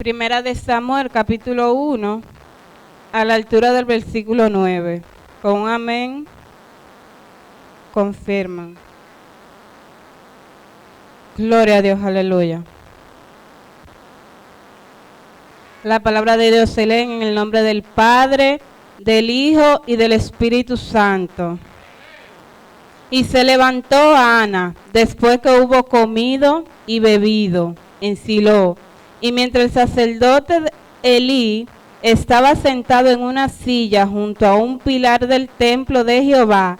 Primera de Samuel, capítulo 1, a la altura del versículo 9. Con un amén, confirman. Gloria a Dios, aleluya. La palabra de Dios se lee en el nombre del Padre, del Hijo y del Espíritu Santo. Y se levantó Ana, después que hubo comido y bebido en Silo. Y mientras el sacerdote Elí estaba sentado en una silla junto a un pilar del templo de Jehová,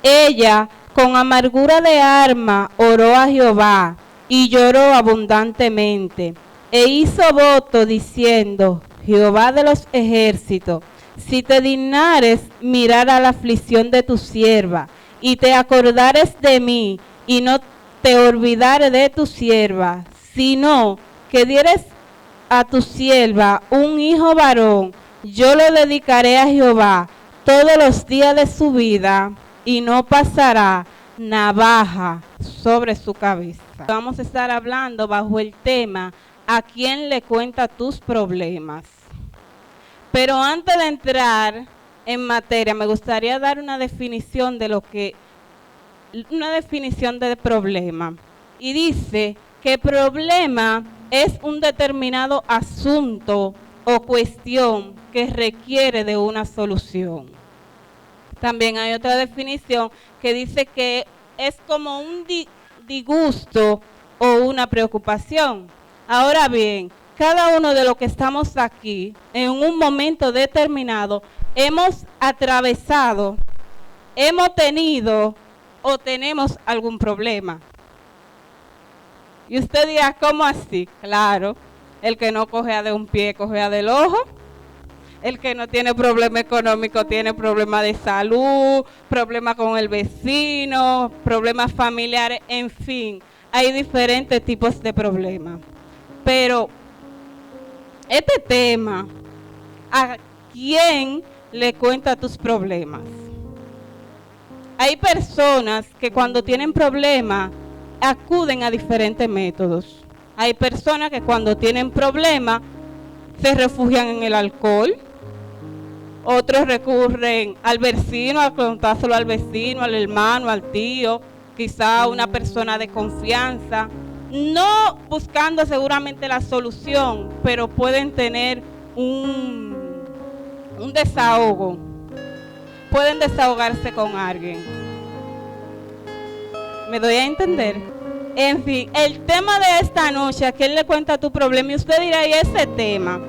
ella con amargura de alma oró a Jehová y lloró abundantemente. E hizo voto diciendo: Jehová de los ejércitos, si te dignares mirar a la aflicción de tu sierva, y te acordares de mí, y no te olvidares de tu sierva, sino que dieres a tu sierva un hijo varón, yo lo dedicaré a Jehová todos los días de su vida, y no pasará navaja sobre su cabeza. Vamos a estar hablando bajo el tema: ¿a quién le cuenta tus problemas? Pero antes de entrar en materia, me gustaría dar una definición de problema. Y dice que problema es un determinado asunto o cuestión que requiere de una solución. También hay otra definición que dice que es como un disgusto o una preocupación. Ahora bien, cada uno de los que estamos aquí, en un momento determinado, hemos atravesado, hemos tenido o tenemos algún problema. Y usted dirá, ¿cómo así? Claro, el que no cojea de un pie, cojea del ojo. El que no tiene problema económico tiene problema de salud, problema con el vecino, problemas familiares, en fin. Hay diferentes tipos de problemas. Pero este tema, ¿a quién le cuenta tus problemas? Hay personas que cuando tienen problemas acuden a diferentes métodos. Hay personas que cuando tienen problemas se refugian en el alcohol. Otros recurren al vecino, a contárselo al vecino, al hermano, al tío, quizá a una persona de confianza. No buscando seguramente la solución, pero pueden tener un desahogo. Pueden desahogarse con alguien. ¿Me doy a entender? En fin, el tema de esta noche, ¿a quién le cuenta tu problema? Y usted dirá, ¿y ese tema?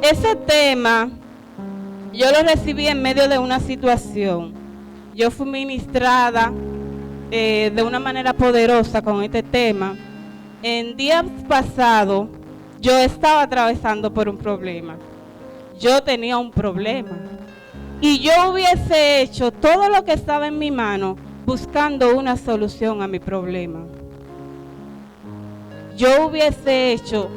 Ese tema, yo lo recibí en medio de una situación. Yo fui ministrada de una manera poderosa con este tema. En días pasados, yo estaba atravesando por un problema. Yo tenía un problema. Y yo hubiese hecho todo lo que estaba en mi mano buscando una solución a mi problema. Yo hubiese hecho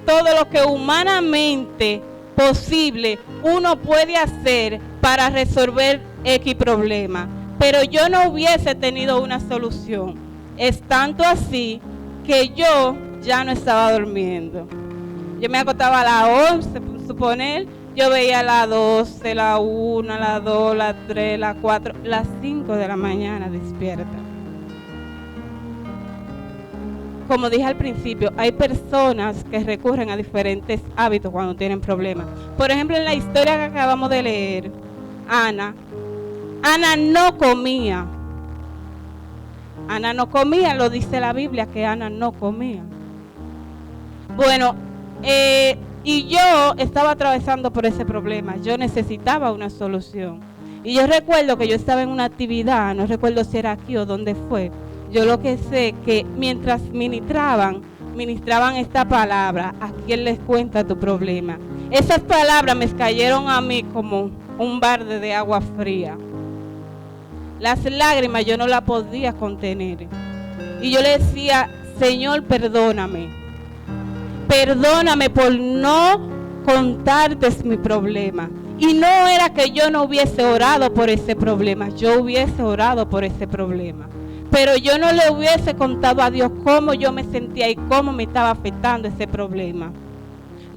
todo lo que humanamente posible uno puede hacer para resolver X problema. Pero yo no hubiese tenido una solución. Es tanto así que yo ya no estaba durmiendo. Yo me acostaba a las 11, suponer. Yo veía a las 12, la 1, la 2, la 3, la 4, las 5 de la mañana despierta. Como dije al principio, hay personas que recurren a diferentes hábitos cuando tienen problemas. Por ejemplo, en la historia que acabamos de leer, Ana no comía. Ana no comía, lo dice la Biblia que Ana no comía. Bueno, y yo estaba atravesando por ese problema. Yo necesitaba una solución. Y yo recuerdo que yo estaba en una actividad, no recuerdo si era aquí o dónde fue. Yo lo que sé que mientras ministraban esta palabra: ¿a quién les cuenta tu problema? Esas palabras me cayeron a mí como un balde de agua fría. Las lágrimas yo no las podía contener. Y yo le decía: Señor, perdóname. Perdóname por no contarte mi problema. Y no era que yo no hubiese orado por ese problema. Yo hubiese orado por ese problema. Pero yo no le hubiese contado a Dios cómo yo me sentía y cómo me estaba afectando ese problema.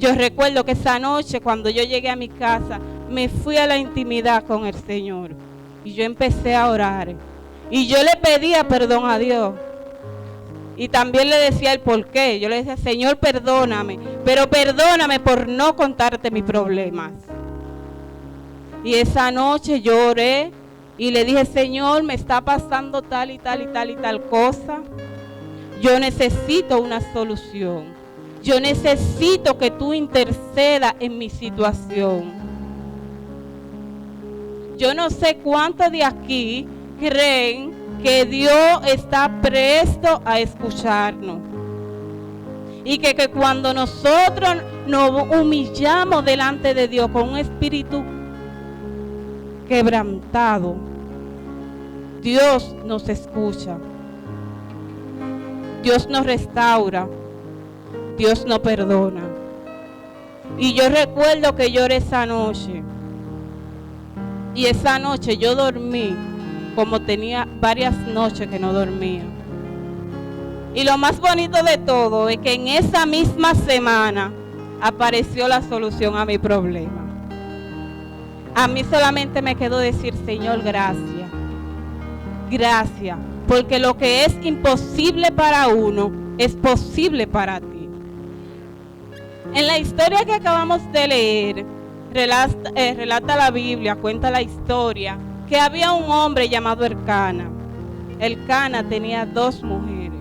Yo recuerdo que esa noche cuando yo llegué a mi casa, me fui a la intimidad con el Señor. Y yo empecé a orar. Y yo le pedía perdón a Dios. Y también le decía el por qué. Yo le decía, Señor, perdóname. Pero perdóname por no contarte mis problemas. Y esa noche yo oré y le dije, Señor, me está pasando tal y tal y tal y tal cosa. Yo necesito una solución. Yo necesito que tú intercedas en mi situación. Yo no sé cuántos de aquí creen que Dios está presto a escucharnos. Y que cuando nosotros nos humillamos delante de Dios con un espíritu quebrantado, Dios nos escucha. Dios nos restaura. Dios nos perdona. Y yo recuerdo que lloré esa noche. Y esa noche yo dormí como tenía varias noches que no dormía. Y lo más bonito de todo es que en esa misma semana apareció la solución a mi problema. A mí solamente me quedó decir, Señor, gracias. Gracias. Porque lo que es imposible para uno es posible para ti. En la historia que acabamos de leer, relata la Biblia, cuenta la historia, que había un hombre llamado Elcana. Elcana tenía 2 mujeres.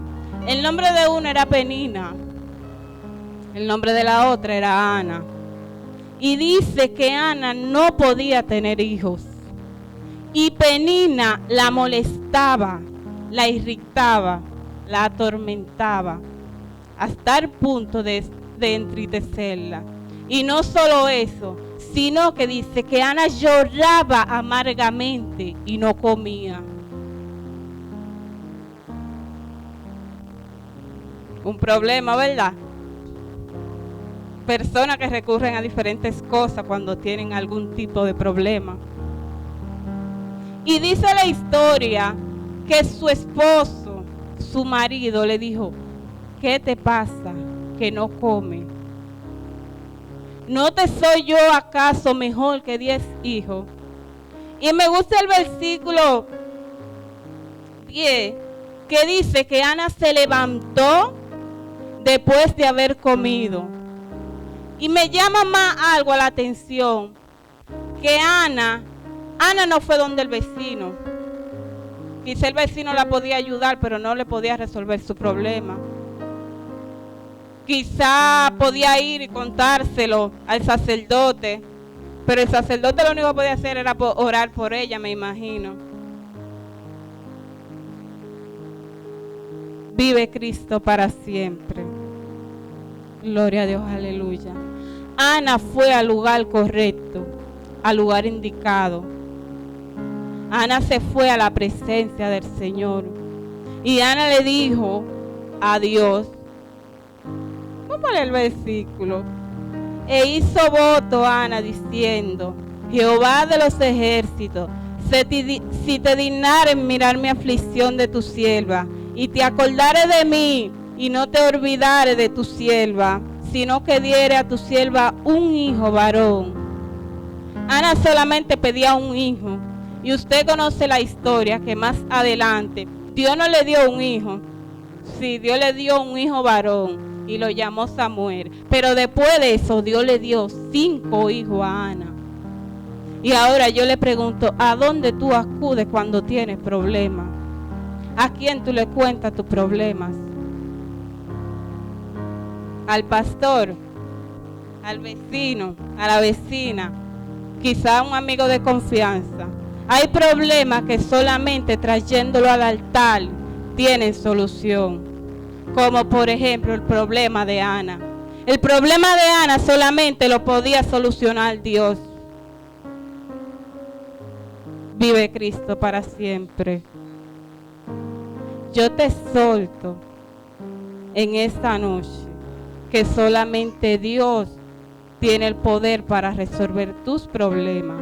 El nombre de una era Penina. El nombre de la otra era Ana. Y dice que Ana no podía tener hijos. Y Penina la molestaba, la irritaba, la atormentaba, hasta el punto de entristecerla. Y no solo eso, sino que dice que Ana lloraba amargamente y no comía. Un problema, ¿verdad? Personas que recurren a diferentes cosas cuando tienen algún tipo de problema. Y dice la historia que su esposo, su marido, le dijo, ¿qué te pasa que no come? ¿No te soy yo acaso mejor que 10 hijos? Y me gusta el versículo 10, que dice que Ana se levantó después de haber comido. Y me llama más algo a la atención, que Ana no fue donde el vecino. Quizá el vecino la podía ayudar, pero no le podía resolver su problema. Quizá podía ir y contárselo al sacerdote, pero el sacerdote lo único que podía hacer era orar por ella, me imagino. Vive Cristo para siempre. Gloria a Dios, aleluya. Ana fue al lugar correcto, al lugar indicado. Ana se fue a la presencia del Señor. Y Ana le dijo a Dios, ¿cómo lee el versículo? E hizo voto Ana diciendo, Jehová de los ejércitos, si te dignares mirar mi aflicción de tu sierva, y te acordares de mí, y no te olvidares de tu sierva, sino que diere a tu sierva un hijo varón. Ana solamente pedía un hijo. Y usted conoce la historia que más adelante Dios no le dio un hijo. Sí, Dios le dio un hijo varón y lo llamó Samuel. Pero después de eso Dios le dio 5 hijos a Ana. Y ahora yo le pregunto, ¿a dónde tú acudes cuando tienes problemas? ¿A quién tú le cuentas tus problemas? ¿Al pastor? ¿Al vecino? ¿A la vecina? Quizá un amigo de confianza. Hay problemas que solamente trayéndolo al altar tienen solución. Como por ejemplo el problema de Ana. El problema de Ana solamente lo podía solucionar Dios. Vive Cristo para siempre. Yo te exhorto en esta noche que solamente Dios tiene el poder para resolver tus problemas.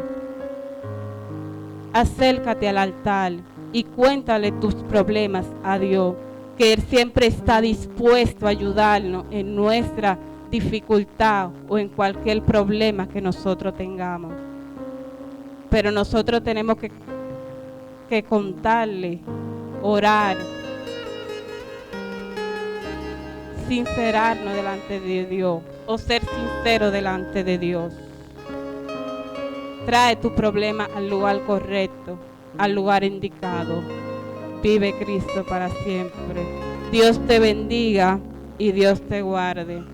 Acércate al altar y cuéntale tus problemas a Dios, que Él siempre está dispuesto a ayudarnos en nuestras dificultad o en cualquier problema que nosotros tengamos. Pero nosotros tenemos que contarle, orar, sincerarnos delante de Dios o ser sincero delante de Dios. Trae tu problema al lugar correcto, al lugar indicado. Vive Cristo para siempre. Dios te bendiga y Dios te guarde.